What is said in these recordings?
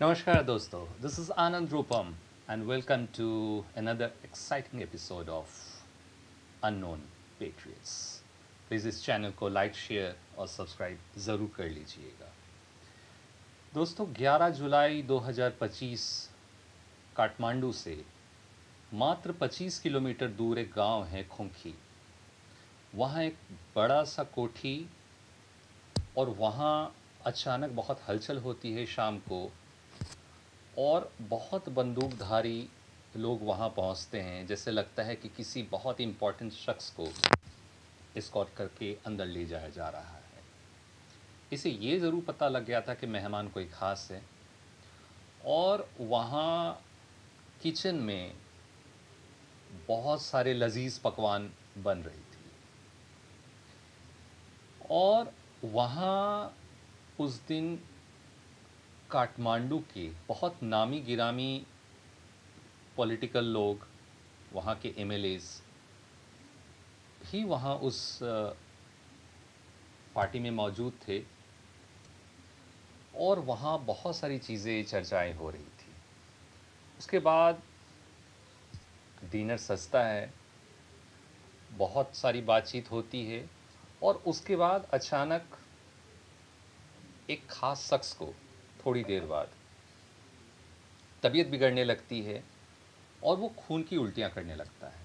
Namaskar दोस्तों, this is Anand Rupam and welcome to another exciting episode of Unknown Patriots. Please इस channel को like share और subscribe ज़रूर कर लीजिएगा। दोस्तों 11 जुलाई 2025 काठमांडू से मात्र 25 किलोमीटर दूर एक गांव है खुंखी। वहाँ एक बड़ा सा कोठी और वहाँ अचानक बहुत हलचल होती है शाम को और बहुत बंदूकधारी लोग वहाँ पहुँचते हैं। जैसे लगता है कि किसी बहुत इम्पोर्टेंट शख्स को एस्कॉर्ट करके अंदर ले जाया जा रहा है। इसे ये ज़रूर पता लग गया था कि मेहमान कोई ख़ास है और वहाँ किचन में बहुत सारे लजीज पकवान बन रही थी और वहाँ उस दिन काठमांडू के बहुत नामी गिरामी पॉलिटिकल लोग, वहाँ के एमएलएज ही वहाँ उस पार्टी में मौजूद थे और वहाँ बहुत सारी चीज़ें चर्चाएं हो रही थी। उसके बाद डिनर सजता है, बहुत सारी बातचीत होती है और उसके बाद अचानक एक ख़ास शख्स को थोड़ी देर बाद तबीयत बिगड़ने लगती है और वो खून की उल्टियाँ करने लगता है।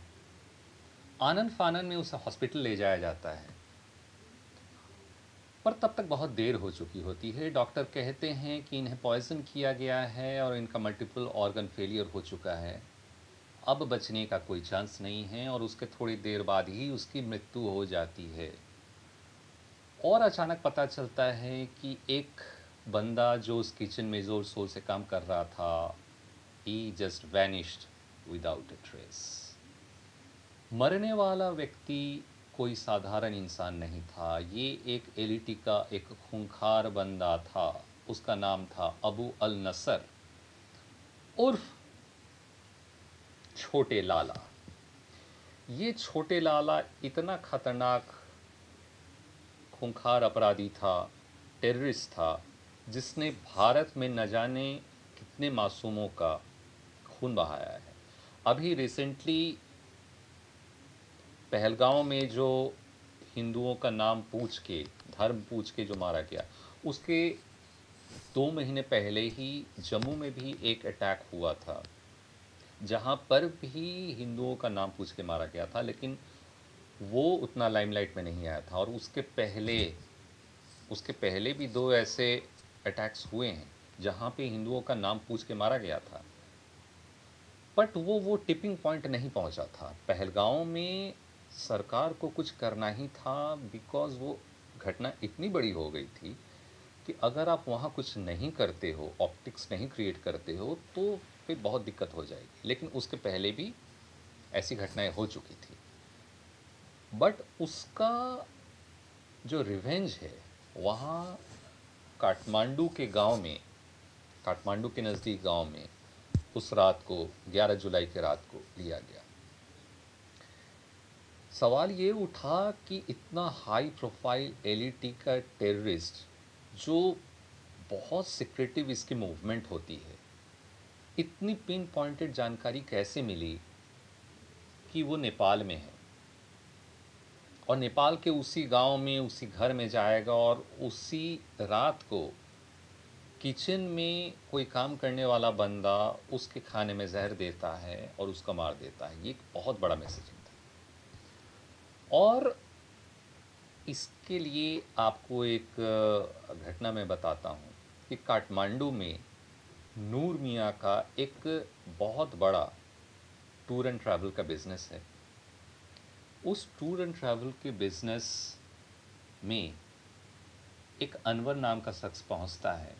आनन फानन में उसे हॉस्पिटल ले जाया जाता है पर तब तक बहुत देर हो चुकी होती है। डॉक्टर कहते हैं कि इन्हें पॉइज़न किया गया है और इनका मल्टीपल ऑर्गन फेलियर हो चुका है, अब बचने का कोई चांस नहीं है और उसके थोड़ी देर बाद ही उसकी मृत्यु हो जाती है। और अचानक पता चलता है कि एक बंदा जो उस किचन में ज़ोर शोर से काम कर रहा था, he just vanished without a trace. मरने वाला व्यक्ति कोई साधारण इंसान नहीं था, ये एक एलिटी का एक खूंखार बंदा था। उसका नाम था अबू अल नसर उर्फ छोटे लाला। ये छोटे लाला इतना खतरनाक खूंखार अपराधी था, टेररिस्ट था, जिसने भारत में न जाने कितने मासूमों का खून बहाया है। अभी रिसेंटली पहलगांव में जो हिंदुओं का नाम पूछ के, धर्म पूछ के जो मारा गया, उसके 2 महीने पहले ही जम्मू में भी एक अटैक हुआ था जहाँ पर भी हिंदुओं का नाम पूछ के मारा गया था, लेकिन वो उतना लाइमलाइट में नहीं आया था। और उसके पहले भी 2 ऐसे अटैक्स हुए हैं जहाँ पे हिंदुओं का नाम पूछ के मारा गया था, बट वो टिपिंग पॉइंट नहीं पहुँचा था। पहलगांव में सरकार को कुछ करना ही था, बिकॉज़ वो घटना इतनी बड़ी हो गई थी कि अगर आप वहाँ कुछ नहीं करते हो, ऑप्टिक्स नहीं क्रिएट करते हो, तो फिर बहुत दिक्कत हो जाएगी। लेकिन उसके पहले भी ऐसी घटनाएं हो चुकी थी, बट उसका जो रिवेंज है वहाँ काठमांडू के गांव में, काठमांडू के नज़दीक गांव में उस रात को, 11 जुलाई की रात को लिया गया। सवाल ये उठा कि इतना हाई प्रोफाइल एलिटी का टेररिस्ट, जो बहुत सिक्रेटिव इसकी मूवमेंट होती है, इतनी पिन पॉइंटेड जानकारी कैसे मिली कि वो नेपाल में है और नेपाल के उसी गांव में, उसी घर में जाएगा और उसी रात को किचन में कोई काम करने वाला बंदा उसके खाने में जहर देता है और उसका मार देता है। ये एक बहुत बड़ा मैसेजिंग था। और इसके लिए आपको एक घटना मैं बताता हूँ कि काठमांडू में नूर मियाँ का एक बहुत बड़ा टूर एंड ट्रैवल का बिज़नेस है। उस टूर एंड ट्रैवल के बिज़नेस में एक अनवर नाम का शख्स पहुंचता है।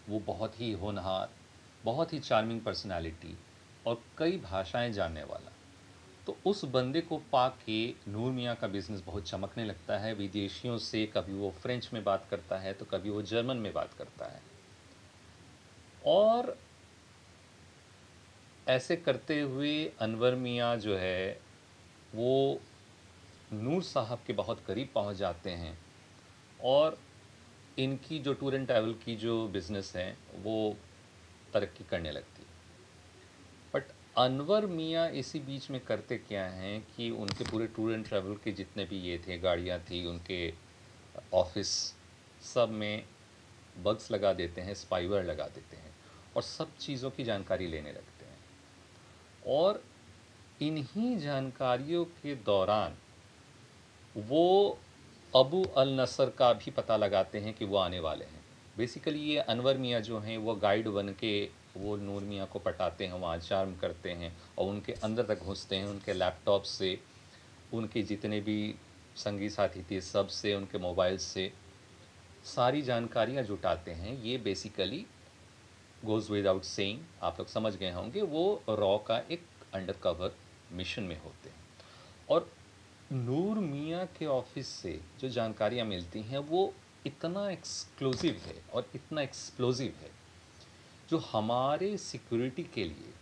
वो बहुत ही होनहार, बहुत ही चार्मिंग पर्सनालिटी और कई भाषाएं जानने वाला। तो उस बंदे को पाके नूर मियाँ का बिज़नेस बहुत चमकने लगता है। विदेशियों से कभी वो फ्रेंच में बात करता है तो कभी वो जर्मन में बात करता है और ऐसे करते हुए अनवर मियाँ जो है वो नूर साहब के बहुत करीब पहुंच जाते हैं और इनकी जो टूर एंड ट्रैवल की जो बिज़नेस है वो तरक्की करने लगती है। बट अनवर मियाँ इसी बीच में करते क्या हैं कि उनके पूरे टूर एंड ट्रैवल के जितने भी ये थे, गाड़ियाँ थी, उनके ऑफिस, सब में बग्स लगा देते हैं, स्पाईवेयर लगा देते हैं और सब चीज़ों की जानकारी लेने लगते हैं। और इन्हीं जानकारियों के दौरान वो अबू अल नसर का भी पता लगाते हैं कि वो आने वाले हैं। बेसिकली ये अनवर मियाँ जो हैं वो गाइड बन के वो नूर मियाँ को पटाते हैं, वहाँ चार्म करते हैं और उनके अंदर तक घुसते हैं, उनके लैपटॉप से, उनके जितने भी संगी साथी थे सब से, उनके मोबाइल से सारी जानकारियाँ जुटाते हैं। ये बेसिकली गोज़ विदाउट सेइंग, आप लोग समझ गए होंगे, वो रॉ का एक अंडर कवर मिशन में होते हैं। और नूर मियाँ के ऑफिस से जो जानकारियाँ मिलती हैं वो इतना एक्सक्लूसिव है और इतना एक्सप्लोजिव है, जो हमारे सिक्योरिटी के लिए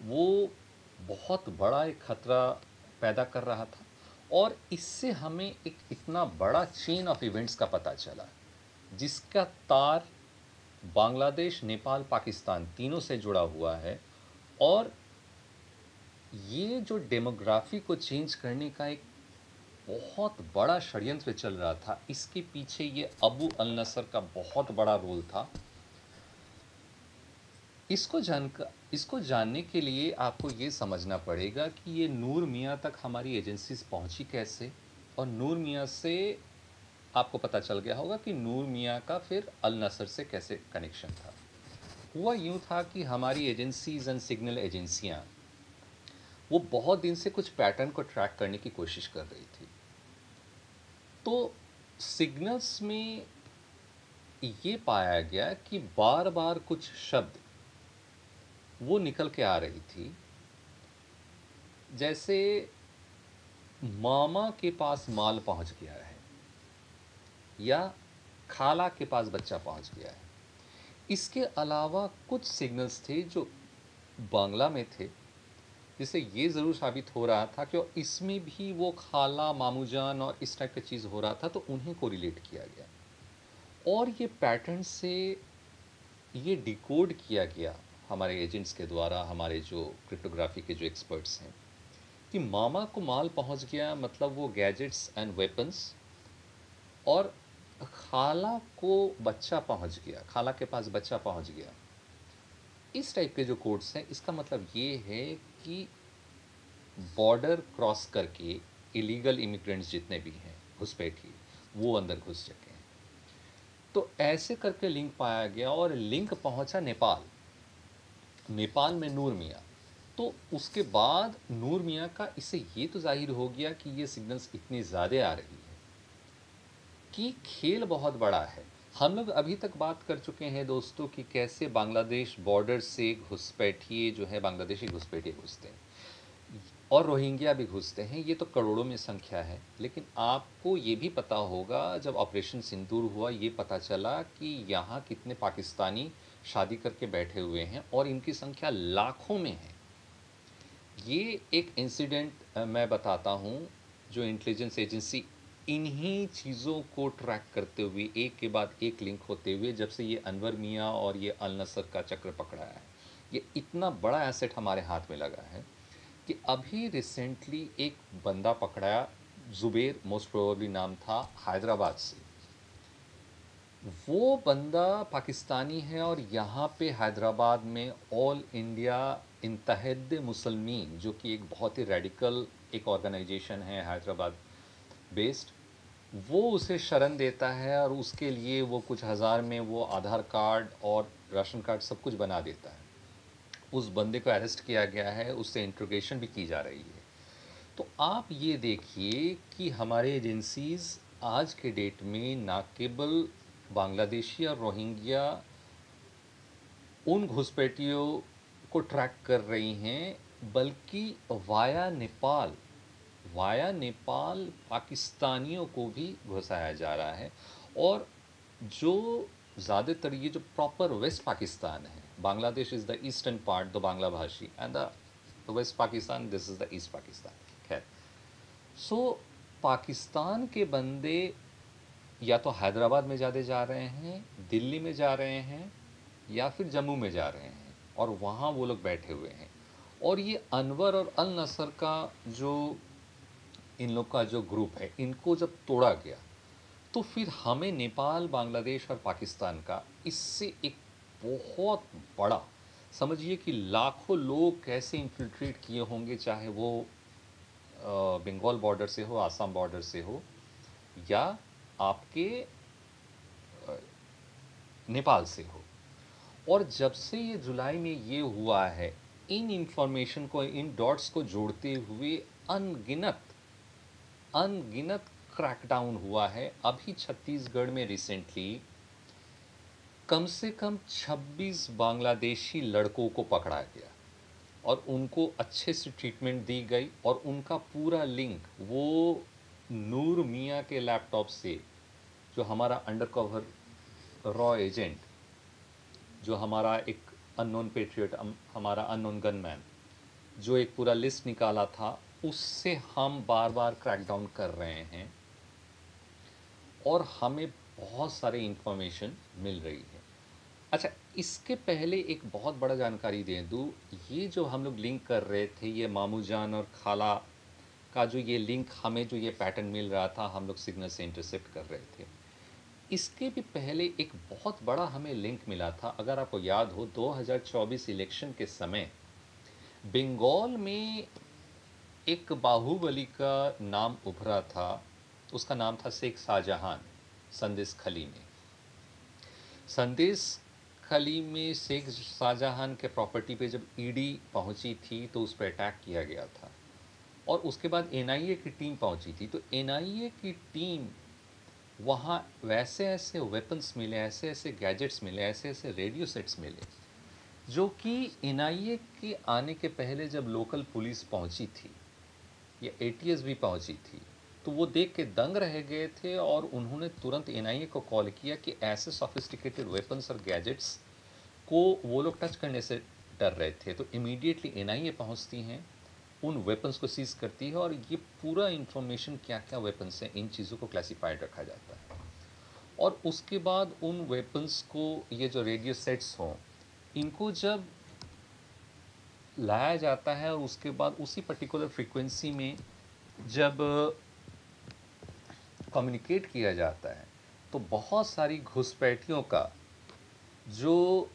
वो बहुत बड़ा एक ख़तरा पैदा कर रहा था। और इससे हमें एक इतना बड़ा चेन ऑफ इवेंट्स का पता चला जिसका तार बांग्लादेश, नेपाल, पाकिस्तान तीनों से जुड़ा हुआ है। और ये जो डेमोग्राफी को चेंज करने का एक बहुत बड़ा षड्यंत्र चल रहा था, इसके पीछे ये अबू अल नसर का बहुत बड़ा रोल था। इसको जानने के लिए आपको ये समझना पड़ेगा कि ये नूर मियाँ तक हमारी एजेंसीज पहुँची कैसे, और नूर मियाँ से आपको पता चल गया होगा कि नूर मियाँ का फिर अल नसर से कैसे कनेक्शन था। हुआ यूँ था कि हमारी एजेंसीज एंड सिग्नल एजेंसियाँ वो बहुत दिन से कुछ पैटर्न को ट्रैक करने की कोशिश कर रही थी। तो सिग्नल्स में ये पाया गया कि बार बार कुछ शब्द वो निकल के आ रही थी, जैसे मामा के पास माल पहुंच गया है या खाला के पास बच्चा पहुंच गया है। इसके अलावा कुछ सिग्नल्स थे जो बांग्ला में थे, जिससे ये ज़रूर साबित हो रहा था कि इसमें भी वो खाला, मामूजान और इस टाइप की चीज़ हो रहा था, तो उन्हें को रिलेट किया गया। और ये पैटर्न से ये डिकोड किया गया हमारे एजेंट्स के द्वारा, हमारे जो क्रिप्टोग्राफी के जो एक्सपर्ट्स हैं, कि मामा को माल पहुंच गया मतलब वो गैजेट्स एंड वेपन्स, और खाला को बच्चा पहुंच गया, खाला के पास बच्चा पहुंच गया। इस टाइप के जो कोड्स हैं, इसका मतलब ये है कि बॉर्डर क्रॉस करके इलीगल इमिग्रेंट्स जितने भी हैं, घुसपैठिए, वो अंदर घुस चुके हैं। तो ऐसे करके लिंक पाया गया और लिंक पहुंचा नेपाल। नेपाल में नूर मियाँ। तो उसके बाद नूर मियाँ का इससे ये तो जाहिर हो गया कि ये सिग्नल्स इतनी ज़्यादा आ रही है कि खेल बहुत बड़ा है। हम लोग अभी तक बात कर चुके हैं दोस्तों कि कैसे बांग्लादेश बॉर्डर से घुसपैठिए जो है, बांग्लादेशी घुसपैठिए घुसते हैं और रोहिंग्या भी घुसते हैं। ये तो करोड़ों में संख्या है। लेकिन आपको ये भी पता होगा, जब ऑपरेशन सिंदूर हुआ ये पता चला कि यहाँ कितने पाकिस्तानी शादी करके बैठे हुए हैं और इनकी संख्या लाखों में है। ये एक इंसिडेंट मैं बताता हूँ, जो इंटेलिजेंस एजेंसी इन्हीं चीज़ों को ट्रैक करते हुए एक के बाद एक लिंक होते हुए, जब से ये अनवर मियाँ और ये अल नसर का चक्र पकड़ा है, ये इतना बड़ा एसेट हमारे हाथ में लगा है कि अभी रिसेंटली एक बंदा पकड़ाया, ज़ुबैर मोस्ट प्रोबेबली नाम था, हैदराबाद से। वो बंदा पाकिस्तानी है और यहाँ पे हैदराबाद में ऑल इंडिया इत्तेहाद मुसलमीन, जो कि एक बहुत ही रेडिकल एक ऑर्गेनाइजेशन है हैदराबाद बेस्ड, वो उसे शरण देता है और उसके लिए वो कुछ हज़ार में वो आधार कार्ड और राशन कार्ड सब कुछ बना देता है। उस बंदे को अरेस्ट किया गया है, उससे इंट्रोगेशन भी की जा रही है। तो आप ये देखिए कि हमारे एजेंसीज़ आज के डेट में ना केवल बांग्लादेशी और रोहिंग्या उन घुसपैठियों को ट्रैक कर रही हैं, बल्कि वाया नेपाल पाकिस्तानियों को भी घुसाया जा रहा है। और जो ज़्यादातर ये जो प्रॉपर वेस्ट पाकिस्तान है, Bangladesh is the eastern part, the Bangla भाषी, and the west Pakistan, this is the east Pakistan. खैर, सो पाकिस्तान के बंदे या तो हैदराबाद में ज़्यादा जा रहे हैं, दिल्ली में जा रहे हैं, या फिर जम्मू में जा रहे हैं, और वहाँ वो लोग बैठे हुए हैं। और ये अनवर और अल नसर का जो इन लोग का जो ग्रुप है, इनको जब तोड़ा गया, तो फिर हमें नेपाल, बांग्लादेश और पाकिस्तान का इससे एक बहुत बड़ा, समझिए कि लाखों लोग कैसे इन्फिल्ट्रेट किए होंगे, चाहे वो बंगाल बॉर्डर से हो, आसाम बॉर्डर से हो, या आपके नेपाल से हो। और जब से ये जुलाई में ये हुआ है, इन इंफॉर्मेशन को, इन डॉट्स को जोड़ते हुए अनगिनत अनगिनत क्रैकडाउन हुआ है। अभी छत्तीसगढ़ में रिसेंटली कम से कम 26 बांग्लादेशी लड़कों को पकड़ा गया और उनको अच्छे से ट्रीटमेंट दी गई, और उनका पूरा लिंक वो नूर मियाँ के लैपटॉप से, जो हमारा अंडरकवर रॉ एजेंट, जो हमारा एक अननोन पेट्रियट, हमारा अननोन गनमैन, जो एक पूरा लिस्ट निकाला था, उससे हम बार बार क्रैकडाउन कर रहे हैं और हमें बहुत सारे इंफॉर्मेशन मिल रही है। अच्छा, इसके पहले एक बहुत बड़ा जानकारी दे दूँ, ये जो हम लोग लिंक कर रहे थे, ये मामू जान और खाला का जो ये लिंक, हमें जो ये पैटर्न मिल रहा था, हम लोग सिग्नल से इंटरसेप्ट कर रहे थे, इसके भी पहले एक बहुत बड़ा हमें लिंक मिला था। अगर आपको याद हो, 2024 इलेक्शन के समय बंगाल में एक बाहुबली का नाम उभरा था। उसका नाम था शेख शाहजहां, संदेश खली में। संदेश खली में शेख शाहजहां के प्रॉपर्टी पे जब ईडी पहुंची थी, तो उस पर अटैक किया गया था, और उसके बाद एनआईए की टीम पहुंची थी। तो एनआईए की टीम वहाँ वैसे ऐसे वेपन्स मिले, ऐसे ऐसे गैजेट्स मिले, ऐसे ऐसे रेडियो सेट्स मिले, जो कि एनआईए के आने के पहले जब लोकल पुलिस पहुंची थी या एटीएस भी पहुंची थी, तो वो देख के दंग रह गए थे, और उन्होंने तुरंत एनआईए को कॉल किया कि ऐसे सोफिस्टिकेटेड वेपन्स और गैजेट्स को वो लोग टच करने से डर रहे थे। तो इमीडिएटली एनआईए पहुंचती हैं, उन वेपन्स को सीज करती है, और ये पूरा इन्फॉर्मेशन क्या क्या वेपन्स हैं, इन चीज़ों को क्लासिफाइड रखा जाता है। और उसके बाद उन वेपन्स को, ये जो रेडियो सेट्स हों, इनको जब लाया जाता है, और उसके बाद उसी पर्टिकुलर फ्रीक्वेंसी में जब कम्युनिकेट किया जाता है, तो बहुत सारी घुसपैठियों का जो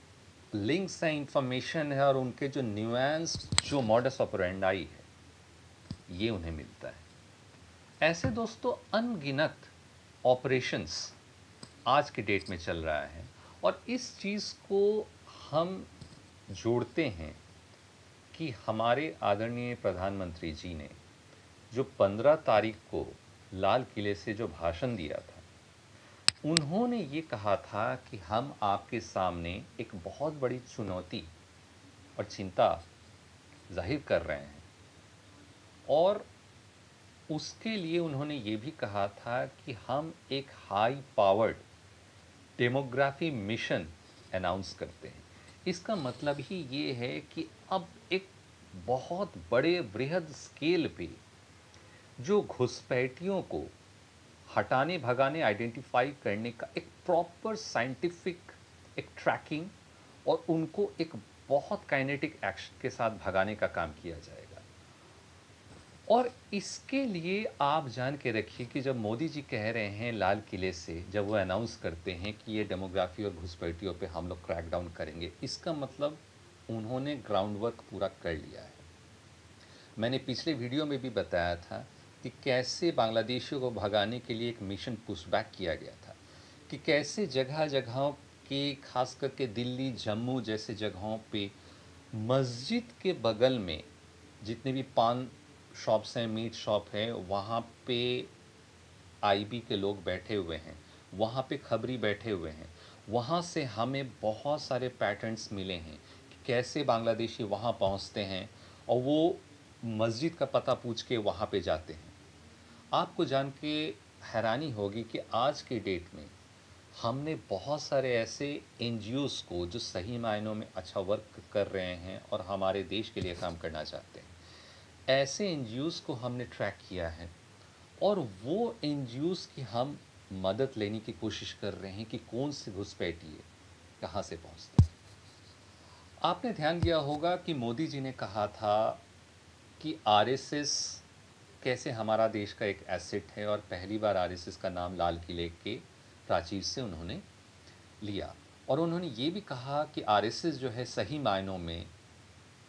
लिंक्स हैं, इंफॉर्मेशन है, और उनके जो न्यूएंस्ड जो मॉडस ऑपरेंडाई है, ये उन्हें मिलता है। ऐसे दोस्तों अनगिनत ऑपरेशंस आज के डेट में चल रहा है, और इस चीज़ को हम जोड़ते हैं कि हमारे आदरणीय प्रधानमंत्री जी ने जो 15 तारीख को लाल किले से जो भाषण दिया था, उन्होंने ये कहा था कि हम आपके सामने एक बहुत बड़ी चुनौती और चिंता जाहिर कर रहे हैं, और उसके लिए उन्होंने ये भी कहा था कि हम एक high powered demography mission announce करते हैं। इसका मतलब ही ये है कि अब एक बहुत बड़े बृहद स्केल पे जो घुसपैठियों को हटाने, भगाने, आइडेंटिफाई करने का एक प्रॉपर साइंटिफिक एक ट्रैकिंग, और उनको एक बहुत काइनेटिक एक्शन के साथ भगाने का काम किया जाएगा। और इसके लिए आप जान के रखिए कि जब मोदी जी कह रहे हैं लाल किले से, जब वो अनाउंस करते हैं कि ये डेमोग्राफी और घुसपैठियों पे हम लोग क्रैकडाउन करेंगे, इसका मतलब उन्होंने ग्राउंड वर्क पूरा कर लिया है। मैंने पिछले वीडियो में भी बताया था कि कैसे बांग्लादेशियों को भगाने के लिए एक मिशन पुशबैक किया गया था, कि कैसे जगह जगहों के, खास करके दिल्ली, जम्मू जैसे जगहों पे, मस्जिद के बगल में जितने भी पान शॉप्स हैं, मीट शॉप है, वहाँ पे आईबी के लोग बैठे हुए हैं, वहाँ पे खबरी बैठे हुए हैं। वहाँ से हमें बहुत सारे पैटर्न्स मिले हैं कि कैसे बांग्लादेशी वहाँ पहुँचते हैं, और वो मस्जिद का पता पूछ के वहाँ पे जाते हैं। आपको जान के हैरानी होगी कि आज के डेट में हमने बहुत सारे ऐसे एनजीओज़ को, जो सही मायनों में अच्छा वर्क कर रहे हैं और हमारे देश के लिए काम करना चाहते हैं, ऐसे एनजीओज़ को हमने ट्रैक किया है, और वो एनजीओज़ की हम मदद लेने की कोशिश कर रहे हैं कि कौन से घुसपैठिए कहाँ से पहुँचते हैं। आपने ध्यान दिया होगा कि मोदी जी ने कहा था कि आरएसएस कैसे हमारा देश का एक एसेट है, और पहली बार आरएसएस का नाम लाल किले के प्राचीर से उन्होंने लिया। और उन्होंने ये भी कहा कि आरएसएस जो है सही मायनों में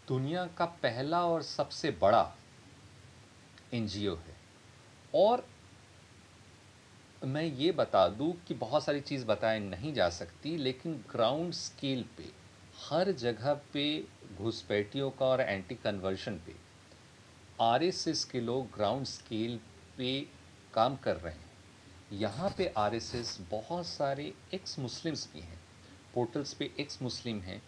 दुनिया का पहला और सबसे बड़ा एनजीओ है। और मैं ये बता दूं कि बहुत सारी चीज़ बताए नहीं जा सकती, लेकिन ग्राउंड स्केल पे हर जगह पे घुसपैठियों का और एंटी कन्वर्शन पे आरएसएस के लोग ग्राउंड स्केल पे काम कर रहे हैं। यहाँ पे आरएसएस बहुत सारे एक्स मुस्लिम्स भी हैं, पोर्टल्स पे एक्स मुस्लिम हैं,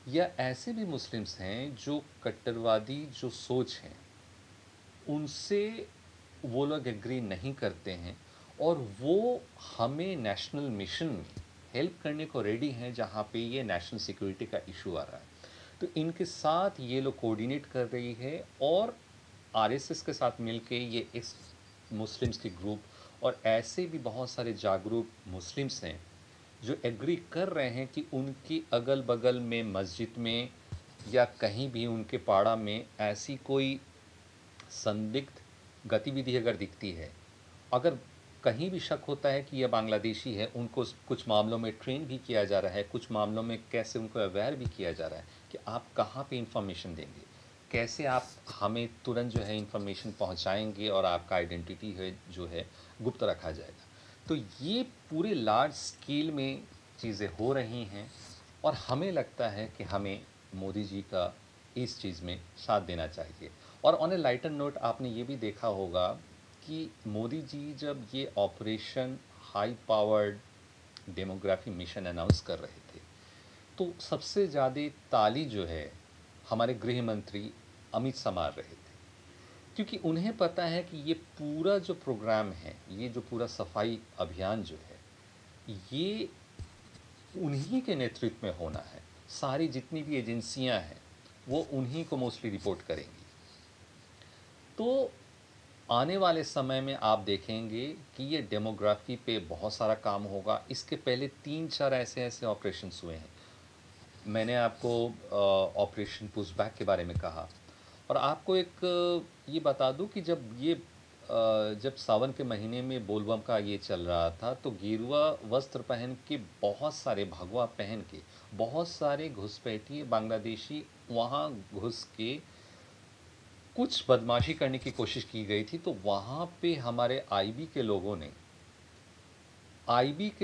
या ऐसे भी मुस्लिम्स हैं जो कट्टरवादी जो सोच हैं उनसे वो लोग एग्री नहीं करते हैं, और वो हमें नेशनल मिशन में हेल्प करने को रेडी हैं जहाँ पे ये नेशनल सिक्योरिटी का इशू आ रहा है। तो इनके साथ ये लोग कोऑर्डिनेट कर रही है, और आरएसएस के साथ मिलके ये इस मुस्लिम्स के ग्रुप और ऐसे भी बहुत सारे जागरूक मुस्लिम्स हैं जो एग्री कर रहे हैं कि उनकी अगल बगल में मस्जिद में या कहीं भी उनके पाड़ा में ऐसी कोई संदिग्ध गतिविधि अगर दिखती है, अगर कहीं भी शक होता है कि यह बांग्लादेशी है, उनको कुछ मामलों में ट्रेन भी किया जा रहा है, कुछ मामलों में कैसे उनको अवेयर भी किया जा रहा है कि आप कहाँ पे इंफॉर्मेशन देंगे, कैसे आप हमें तुरंत जो है इंफॉर्मेशन पहुँचाएंगे और आपका आइडेंटिटी है जो है गुप्त रखा जाएगा। तो ये पूरे लार्ज स्केल में चीज़ें हो रही हैं, और हमें लगता है कि हमें मोदी जी का इस चीज़ में साथ देना चाहिए। और ऑन ए लाइटर नोट आपने ये भी देखा होगा कि मोदी जी जब ये operation high powered demography mission announce कर रहे थे, तो सबसे ज़्यादा ताली जो है हमारे गृह मंत्री अमित शाह मार रहे थे, क्योंकि उन्हें पता है कि ये पूरा जो प्रोग्राम है, ये जो पूरा सफाई अभियान जो है, ये उन्हीं के नेतृत्व में होना है। सारी जितनी भी एजेंसियां हैं वो उन्हीं को मोस्टली रिपोर्ट करेंगी। तो आने वाले समय में आप देखेंगे कि ये डेमोग्राफी पे बहुत सारा काम होगा। इसके पहले 3-4 ऐसे ऑपरेशंस हुए हैं। मैंने आपको ऑपरेशन पुशबैक के बारे में कहा, और आपको एक ये बता दूं कि जब सावन के महीने में बोलबम का ये चल रहा था, तो गेरुआ वस्त्र पहन के बहुत सारे, भगवा पहन के बहुत सारे घुसपैठिए बांग्लादेशी वहाँ घुस के कुछ बदमाशी करने की कोशिश की गई थी। तो वहाँ पे हमारे आईबी के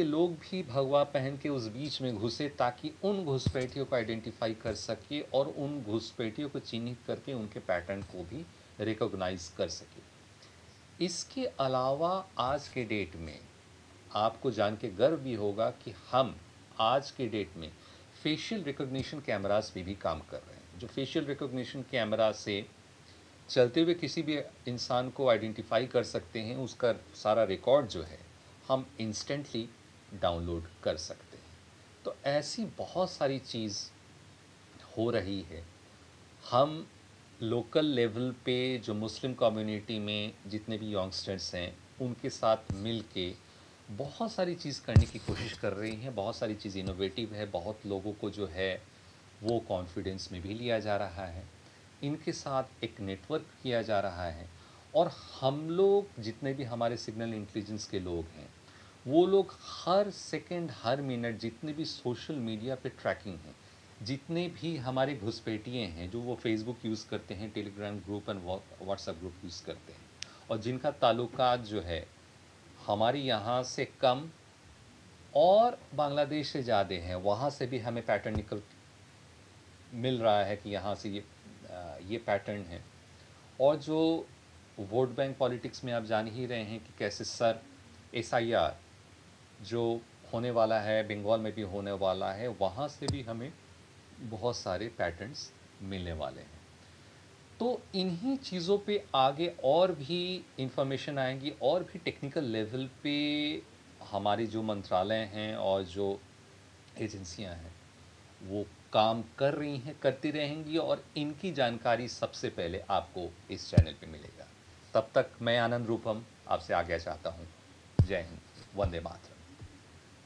लोग भी भगवा पहन के उस बीच में घुसे, ताकि उन घुसपैठियों को आइडेंटिफाई कर सके और उन घुसपैठियों को चिन्हित करके उनके पैटर्न को भी रिकॉग्नाइज कर सके। इसके अलावा आज के डेट में आपको जान के गर्व भी होगा कि हम आज के डेट में फेशियल रिकॉग्निशन कैमरास पे भी काम कर रहे हैं, जो फेशियल रिकॉग्निशन कैमरा से चलते हुए किसी भी इंसान को आइडेंटिफाई कर सकते हैं। उसका सारा रिकॉर्ड जो है हम इंस्टेंटली डाउनलोड कर सकते हैं। तो ऐसी बहुत सारी चीज़ हो रही है। हम लोकल लेवल पे जो मुस्लिम कम्युनिटी में जितने भी यंगस्टर्स हैं उनके साथ मिल के बहुत सारी चीज़ करने की कोशिश कर रही हैं। बहुत सारी चीज़ इनोवेटिव है, बहुत लोगों को जो है वो कॉन्फिडेंस में भी लिया जा रहा है, इनके साथ एक नेटवर्क किया जा रहा है। और हम लोग जितने भी हमारे सिग्नल इंटेलिजेंस के लोग हैं, वो लोग हर सेकंड हर मिनट जितने भी सोशल मीडिया पे ट्रैकिंग है, जितने भी हमारे घुसपैठिए हैं जो वो फेसबुक यूज़ करते हैं, Telegram group and WhatsApp group use करते हैं, और जिनका ताल्लुकात जो है हमारे यहाँ से कम और बांग्लादेश से ज़्यादा हैं, वहाँ से भी हमें पैटर्न मिल रहा है कि यहाँ से ये पैटर्न है। और जो वोट बैंक पॉलिटिक्स में आप जान ही रहे हैं कि कैसे एसआईआर जो होने वाला है, बंगाल में भी होने वाला है, वहाँ से भी हमें बहुत सारे पैटर्न्स मिलने वाले हैं। तो इन्हीं चीज़ों पे आगे और भी इंफॉर्मेशन आएंगी, और भी टेक्निकल लेवल पे हमारी जो मंत्रालय हैं और जो एजेंसियां हैं वो काम कर रही हैं, करती रहेंगी, और इनकी जानकारी सबसे पहले आपको इस चैनल पे मिलेगा। तब तक मैं आनंद रूपम आपसे आज्ञा चाहता हूँ। जय हिंद। वंदे मातरम।